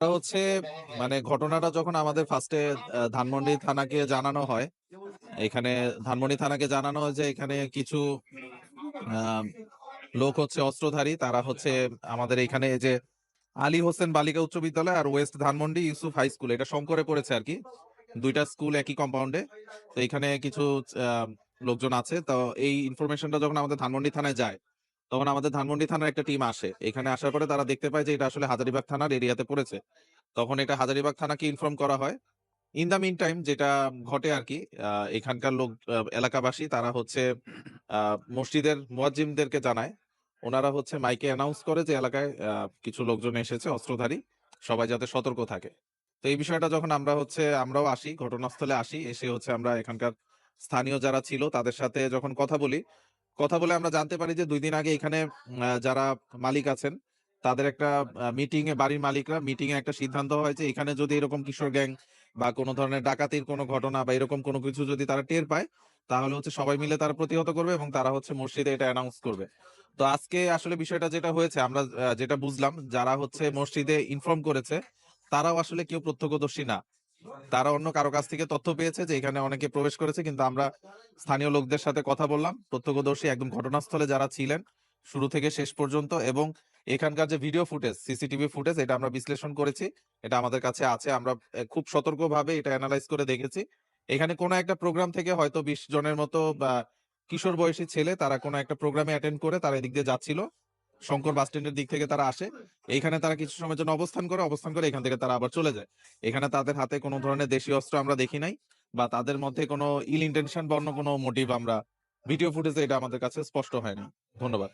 এটা হচ্ছে মানে ঘটনাটা যখন আমাদের ফার্স্টে ধানমন্ডি থানাকে জানানো হয়, এখানে ধানমন্ডি থানাকে জানানো হয় যে এখানে কিছু আহ, লোক হচ্ছে অস্ত্রধারী, তারা হচ্ছে আমাদের এখানে এই যে আলী হোসেন বালিকা উচ্চ বিদ্যালয় আর west Dhanmondi Yusuf high school, এটা শঙ্করে পড়েছে আর কি, দুইটা স্কুল একই কম্পাউন্ডে। তো এখানে কিছু আহ, লোকজন আছে। তো এই ইনফরমেশনটা যখন আমাদের ধানমন্ডি থানায় যায়, তখন আমাদের ধানমন্ডি থানার একটা টিম আসে। এখানে আসার পরে তারা দেখতে পায় যে এটা আসলে হাজারীবাগ থানার এরিয়াতে পড়েছে। তখন এটা হাজারীবাগ থানাকে ইনফর্ম করা হয়। ইন দা মিন টাইম যেটা ঘটে আর কি, এখানকার লোক, এলাকাবাসী তারা হচ্ছে মসজিদের মুয়াজ্জিমদেরকে জানায়। ওনারা হচ্ছে মাইকে অ্যানাউন্স করে যে এলাকায় কিছু লোকজন এসেছে অস্ত্রধারী, সবাই যাতে সতর্ক থাকে। তো এই বিষয়টা যখন আমরাও আসি, ঘটনাস্থলে আসি, এসে হচ্ছে আমরা এখানকার স্থানীয় যারা ছিল তাদের সাথে যখন কথা বলে আমরা জানতে পারি যে 2 দিন আগে এখানে যারা মালিক আছেন তাদের একটা মিটিং এ, বাড়ির মালিকরা মিটিং এ একটা সিদ্ধান্ত হয় যে এখানে যদি এরকম কিশোর গ্যাং বা কোনো ধরনের ডাকাতির কোনো ঘটনা বা এরকম কোনো কিছু যদি তারা টের পায়, তাহলে হচ্ছে সবাই মিলে তারা প্রতিহত করবে এবং তারা হচ্ছে মসজিদে এটা অ্যানাউন্স করবে। তো আজকে আসলে বিষয়টা যেটা হয়েছে, আমরা যেটা বুঝলাম, যারা হচ্ছে মসজিদে ইনফর্ম করেছে তারাও আসলে কেউ প্রত্যক্ষদর্শী না। তারা অন্য কারো কাছ থেকে তথ্য পেয়েছে যে এখানে অনেকে প্রবেশ করেছে, কিন্তু আমরা স্থানীয় লোকদের সাথে কথা বললাম, প্রত্যক্ষদর্শী একদম ঘটনাস্থলে যারা ছিলেন শুরু থেকে শেষ পর্যন্ত, এবং এখানকার যে ভিডিও ফুটেজ, সিসিটিভি ফুটেজ, এটা আমরা বিশ্লেষণ করেছি, এটা আমাদের কাছে আছে। আমরা খুব সতর্কভাবে এটা অ্যানালাইজ করে দেখেছি। এখানে কোনো একটা প্রোগ্রাম থেকে হয়তো 20 জনের মতো বা কিশোর বয়সী ছেলে তারা কোনো একটা প্রোগ্রামে অ্যাটেন্ড করে তারা এদিক দিয়ে যাচ্ছিল, শঙ্কর বাস স্ট্যান্ডের দিক থেকে তারা আসে। এইখানে তারা কিছু সময়ের জন্য অবস্থান করে এখান থেকে তারা আবার চলে যায়। এখানে তাদের হাতে কোনো ধরনের দেশীয় অস্ত্র আমরা দেখি নাই, বা তাদের মধ্যে কোনো ইল ইন্টেনশন বা অন্য কোনো মোটিভ আমরা ভিডিও ফুটেজে এটা আমাদের কাছে স্পষ্ট হয়নি। ধন্যবাদ।